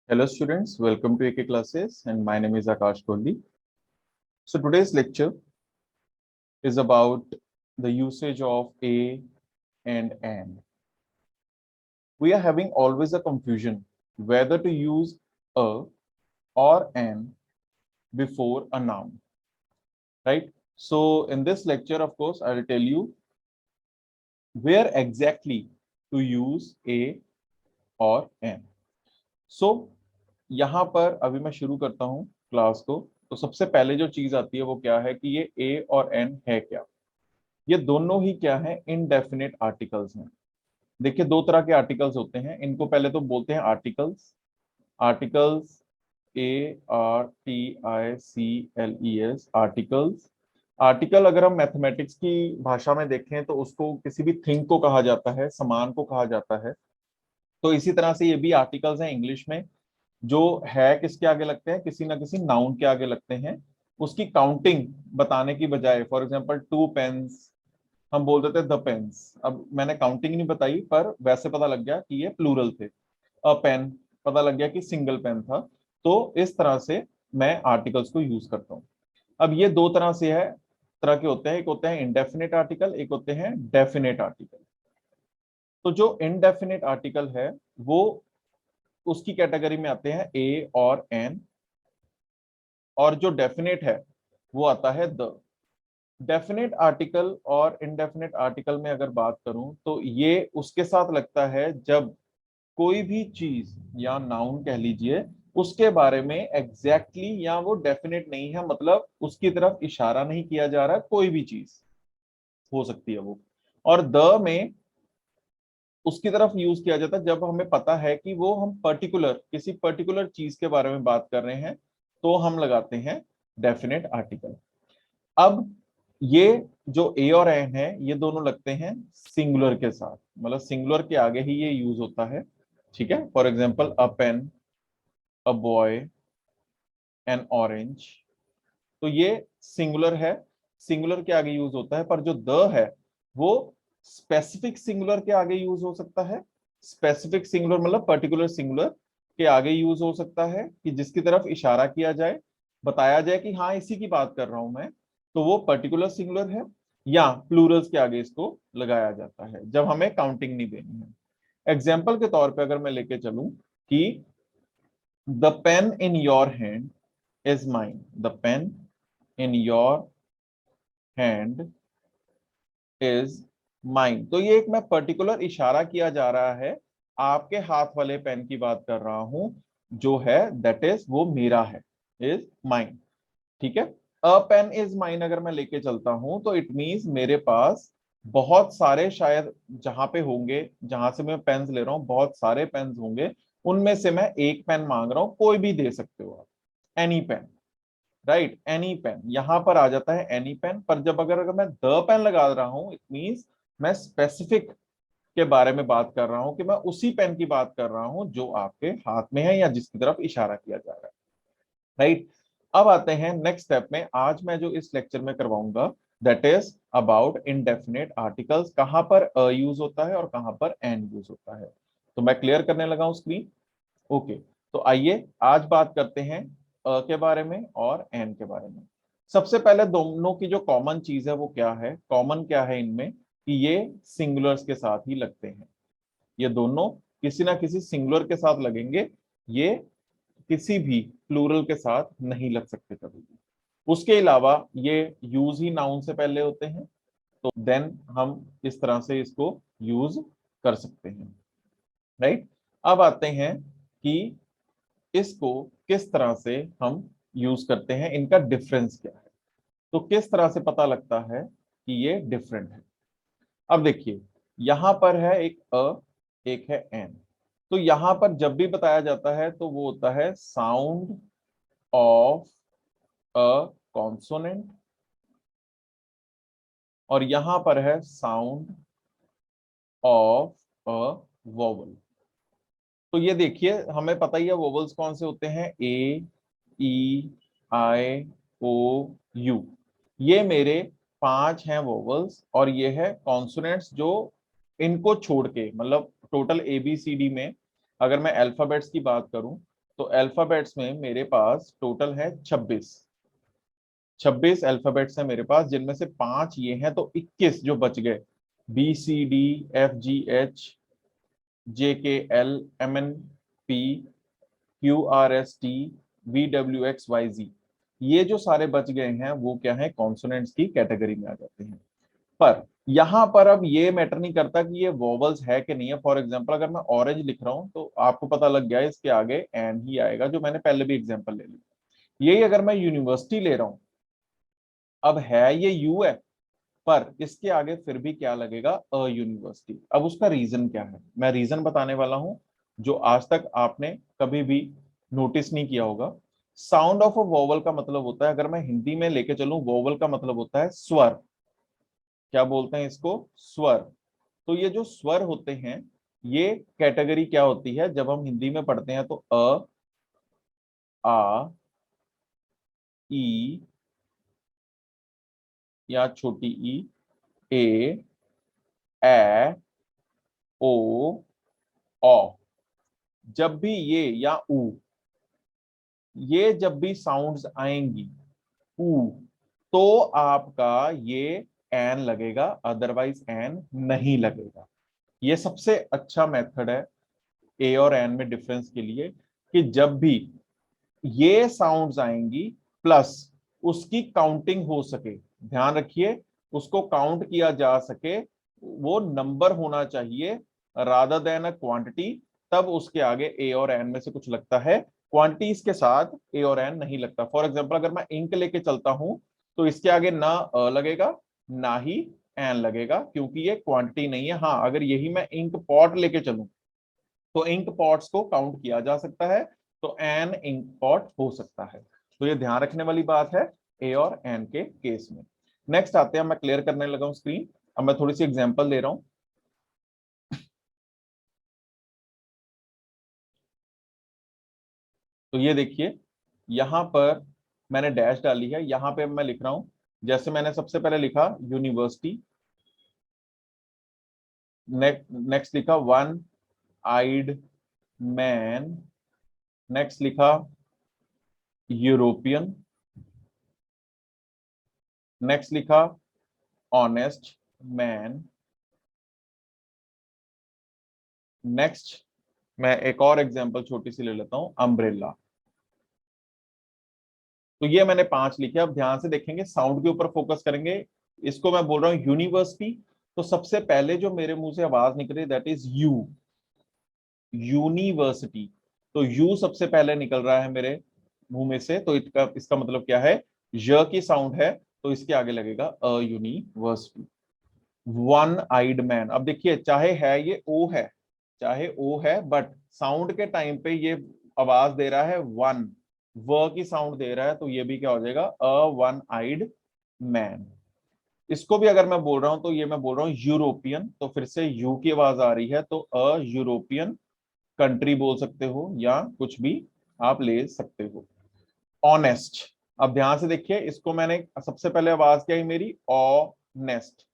Hello students, welcome to AK classes and my name is Akash Kohli. So today's lecture is about the usage of a and an. We are having always a confusion whether to use a or an before a noun, right? So in this lecture, of course, I will tell you where exactly to use a or an. So यहाँ पर अभी मैं शुरू करता हूँ class को। तो सबसे पहले जो चीज आती है वो क्या है कि ये ए और एन है क्या। ये दोनों ही क्या है, इनडेफिनेट आर्टिकल्स हैं। देखिए दो तरह के आर्टिकल्स होते हैं, इनको पहले तो बोलते हैं articles. Articles, ARTICLES, articles. Article अगर हम मैथमेटिक्स की भाषा में देखें तो उसको किसी भी थिंग को कहा जाता है, समान को कहा जाता है। तो इसी तरह से ये भी आर्टिकल्स हैं इंग्लिश में, जो है किसके आगे लगते हैं, किसी ना किसी नाउन के आगे लगते हैं। उसकी काउंटिंग बताने की बजाय, फॉर एग्जांपल टू पेन्स, हम बोल देते द पेन्स। अब मैंने काउंटिंग नहीं बताई पर वैसे पता लग गया कि ये प्लूरल थे। अ पेन, पता लग गया कि सिंगल पेन था। तो इस तरह से मैं आर्टिकल्स को यूज करता हूँ। अब ये दो तरह से है, तरह के होते हैं, एक होते हैं इंडेफिनेट आर्टिकल, एक होते हैं डेफिनेट आर्टिकल। तो जो इनडेफिनेट आर्टिकल है वो उसकी कैटेगरी में आते हैं ए और एन, और जो डेफिनेट है वो आता है द। डेफिनेट आर्टिकल और इनडेफिनेट आर्टिकल में अगर बात करूं तो ये उसके साथ लगता है जब कोई भी चीज या नाउन कह लीजिए उसके बारे में एग्जैक्टली या वो डेफिनेट नहीं है, मतलब उसकी तरफ इशारा नहीं किया जा रहा, कोई भी चीज हो सकती है वो। और द में उसकी तरफ यूज किया जाता है जब हमें पता है कि वो हम पर्टिकुलर किसी पर्टिकुलर चीज के बारे में बात कर रहे हैं, तो हम लगाते हैं डेफिनेट आर्टिकल। अब ये जो ए और एन है ये दोनों लगते हैं सिंगुलर के साथ, मतलब सिंगुलर के आगे ही ये यूज होता है। ठीक है, for example a pen, a boy, an orange. तो ये सिंगुलर है, सिंगुलर के आगे यूज होता है। पर जो द है वो स्पेसिफिक सिंगुलर के आगे यूज हो सकता है। स्पेसिफिक सिंगुलर मतलब पर्टिकुलर सिंगुलर के आगे यूज हो सकता है कि जिसकी तरफ इशारा किया जाए, बताया जाए कि हाँ इसी की बात कर रहा हूं मैं, तो वो पर्टिकुलर सिंगुलर है। या प्लूरल्स के आगे इसको लगाया जाता है जब हमें काउंटिंग नहीं देनी है। एग्जाम्पल के तौर पे अगर मैं लेके चलूं कि the pain in your hand is mine, the pain in your hand is mine, तो ये एक मैं पर्टिकुलर इशारा किया जा रहा है, आपके हाथ वाले पेन की बात कर रहा हूं, जो है दैट इज वो मेरा है, इज माइन। ठीक है, अ पेन इज माइन अगर मैं लेके चलता हूं तो इट मींस मेरे पास बहुत सारे, शायद जहां पे होंगे, जहां से मैं पेन्स ले रहा हूं बहुत सारे पेन्स होंगे, उनमें से मैं एक पेन मांग रहा हूं, कोई भी दे सकते हो आप, any pen. Right, any pen यहां पर आ जाता है, एनी पेन। पर जब अगर अगर मैं द पेन लगा रहा हूं इट मींस मैं स्पेसिफिक के बारे में बात कर रहा हूं, कि मैं उसी पेन की बात कर रहा हूं जो आपके हाथ में है या जिसकी तरफ इशारा किया जा रहा है। राइट, अब आते हैं नेक्स्ट स्टेप में। आज मैं जो इस लेक्चर में करवाऊंगा that is about indefinite articles, कहां पर अ यूज होता है और कहां पर एन यूज होता है। तो मैं क्लियर करने लगा हूं स्क्रीन। ओके, तो आइए आज बात करते हैं अ के बारे में और एन के बारे में। सबसे पहले दोनों की जो कॉमन चीज है वो क्या है, कॉमन क्या है इनमें, कि ये सिंगुलर्स के साथ ही लगते हैं। ये दोनों किसी ना किसी सिंगुलर के साथ लगेंगे, ये किसी भी प्लूरल के साथ नहीं लग सकते कभी भी। उसके अलावा ये यूज ही नाउन से पहले होते हैं, तो देन हम इस तरह से इसको यूज कर सकते हैं। राइट, अब आते हैं कि इसको किस तरह से हम यूज करते हैं, इनका डिफरेंस क्या है। तो किस तरह से पता लगता है कि ये डिफरेंट है। अब देखिए यहां पर है एक अ, एक है एन। तो यहां पर जब भी बताया जाता है तो वो होता है साउंड ऑफ अ कॉन्सोनेंट, और यहां पर है साउंड ऑफ अ वोवल। तो ये देखिए हमें पता ही है वोवल्स कौन से होते हैं, ए, ई, आई, ओ, यू। ये मेरे पांच हैं वोवल्स, और ये है कॉन्सोनेंट्स जो इनको छोड़ के, मतलब total A B C D में अगर मैं अल्फाबेट्स की बात करूं तो अल्फाबेट्स में मेरे पास टोटल है 26 अल्फाबेट्स हैं मेरे पास, जिनमें से 5 ये हैं, तो 21 जो बच गए, BCDFGH JKL MNP QRST VWXYZ, ये जो सारे बच गए हैं वो क्या है, कॉन्सोनेंट्स की कैटेगरी में आ जाते हैं। पर यहां पर अब ये मैटर नहीं करता कि ये वोवल्स है कि नहीं है। फॉर एग्जांपल अगर मैं ऑरेंज लिख रहा हूं तो आपको पता लग गया इसके आगे एन ही आएगा, जो मैंने पहले भी एग्जांपल ले ली। यही अगर मैं यूनिवर्सिटी ले रहा हूं, अब है ये यू है, पर इसके आगे फिर भी क्या लगेगा, अ यूनिवर्सिटी। अब उसका रीजन क्या है, मैं रीजन बताने वाला हूं, जो आज तक आपने कभी भी नोटिस नहीं किया होगा। साउंड ऑफ अ वोवल का मतलब होता है, अगर मैं हिंदी में लेके चलूं, वोवल का मतलब होता है स्वर। क्या बोलते हैं इसको, स्वर। तो ये जो स्वर होते हैं, ये कैटेगरी क्या होती है, जब हम हिंदी में पढ़ते हैं तो अ, आ, ई या छोटी ई, ए, ए, ओ, औ, जब भी ये या ऊ, ये जब भी साउंड्स आएंगी, ऊ, तो आपका ये एन लगेगा, अदरवाइज एन नहीं लगेगा। ये सबसे अच्छा मेथड है ए और एन में डिफरेंस के लिए, कि जब भी ये साउंड्स आएंगी प्लस उसकी काउंटिंग हो सके, ध्यान रखिए, उसको काउंट किया जा सके, वो नंबर होना चाहिए रादर देन अ क्वांटिटी, तब उसके आगे ए और एन में से कुछ लगता है। क्वांटिटीज के साथ ए और एन नहीं लगता। फॉर एग्जांपल अगर मैं इंक लेके चलता हूं तो इसके आगे ना अ लगेगा ना ही एन लगेगा, क्योंकि ये क्वांटिटी नहीं है। हाँ, अगर यही मैं इंक पॉट लेके चलूं तो इंक पॉट्स को काउंट किया जा सकता है, तो एन इंक पॉट हो सकता है। तो ये ध्यान रखने वाली बात है ए और एन के केस में। नेक्स्ट आते हैं, मैं क्लियर करने लगा हूं स्क्रीन, अब मैं थोड़ी सी एग्जांपल दे रहा हूं। तो ये देखिए, यहां पर मैंने डैश डाली है, यहां पे मैं लिख रहा हूं, जैसे मैंने सबसे पहले लिखा यूनिवर्सिटी, नेक्स्ट लिखा वन आइड मैन, नेक्स्ट लिखा यूरोपियन, नेक्स्ट लिखा ऑनेस्ट मैन, नेक्स्ट मैं एक और एग्जांपल छोटी सी ले लेता हूं, अम्ब्रेला। तो ये मैंने 5 लिखे। अब ध्यान से देखेंगे, साउंड के ऊपर फोकस करेंगे। इसको मैं बोल रहा हूं यूनिवर्सिटी, तो सबसे पहले जो मेरे मुंह से आवाज निकली दैट इज यू, यूनिवर्सिटी। तो यू सबसे पहले निकल रहा है मेरे मुंह में से, तो इसका इसका मतलब क्या है, य की साउंड है, तो इसके आगे लगेगा a university. One eyed man, अब देखिए चाहे है ये ओ है, चाहे ओ है, बट साउंड के टाइम पे ये आवाज दे रहा है वन, व की साउंड दे रहा है, तो ये भी क्या हो जाएगा, अ वन आइड मैन। इसको भी अगर मैं बोल रहा हूं तो ये मैं बोल रहा हूं यूरोपियन, तो फिर से यू की आवाज आ रही है, तो अ यूरोपियन कंट्री बोल सकते हो या कुछ भी आप ले सकते हो। ऑनेस्ट, अब ध्यान से देखिए, इसको मैंने सबसे पहले आवाज क्या है मेरी, ऑनेस्ट।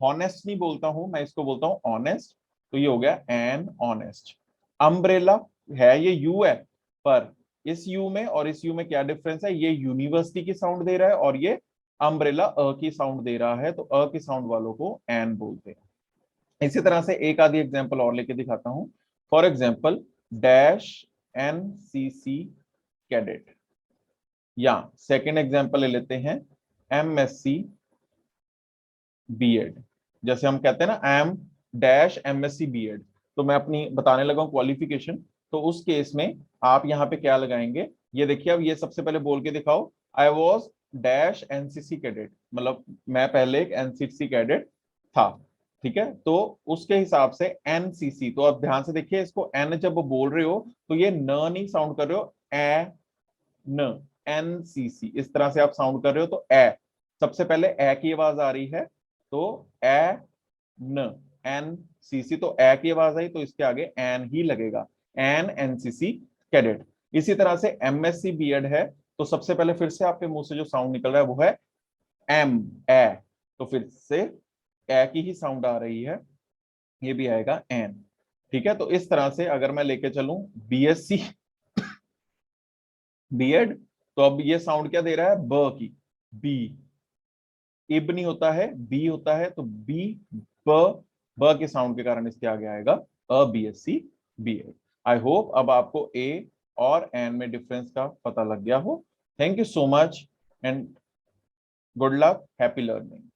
हॉनेस्ट नहीं बोलता हूं मैं, इसको बोलता हूं ऑनेस्ट, तो ये हो गया एन ऑनेस्ट। अम्ब्रेला, है ये यू है, पर इस यू में और इस यू में क्या डिफरेंस है, ये यूनिवर्सिटी की साउंड दे रहा है और ये अम्ब्रेला अ की साउंड दे रहा है, तो अ की साउंड वालों को एन बोलते हैं। इसी तरह से एक आधी एग्जांपल और लेके दिखाता हूं। For example dash NCC cadet, या सेकेंड एग्जांपल ले लेते हैं एमएससी बीएड। जैसे हम कहते हैं ना, I am dash MSc BEd, तो मैं अपनी बताने लगा हूं क्वालिफिकेशन, तो उस केस में आप यहाँ पे क्या लगाएंगे, ये देखिए, अब ये सबसे पहले बोल के दिखाओ, I was dash NCC cadet, मतलब मैं पहले एक एनसीसी कैडेट था। ठीक है, तो उसके हिसाब से एनसीसी, तो अब ध्यान से देखिए, इसको एन जब बोल रहे हो तो ये न नहीं साउंड कर रहे हो, ए न, एनसीसी इस तरह से आप साउंड कर रहे हो, तो ए, सबसे पहले ए की आवाज आ रही है, तो ए न, एन सी सी, तो ए की आवाज आई तो इसके आगे एन ही लगेगा, एन एनसीसी कैडेट। इसी तरह से एमएससी बीएड है, तो सबसे पहले फिर से आपके मुंह से जो साउंड निकल रहा है वो है एम, ए, तो फिर से ए की ही साउंड आ रही है, ये भी आएगा एन। ठीक है, तो इस तरह से अगर मैं लेके चलूं बीएससी बीएड। तो अब ये साउंड क्या दे रहा है, ब की, बी। इब नहीं होता है, बी होता है, तो बी, ब के साउंड के कारण इसके आगे आएगा अ बीएससी बीएड। आई होप अब आपको ए और एन में डिफरेंस का पता लग गया हो। Thank you so much and good luck, happy learning.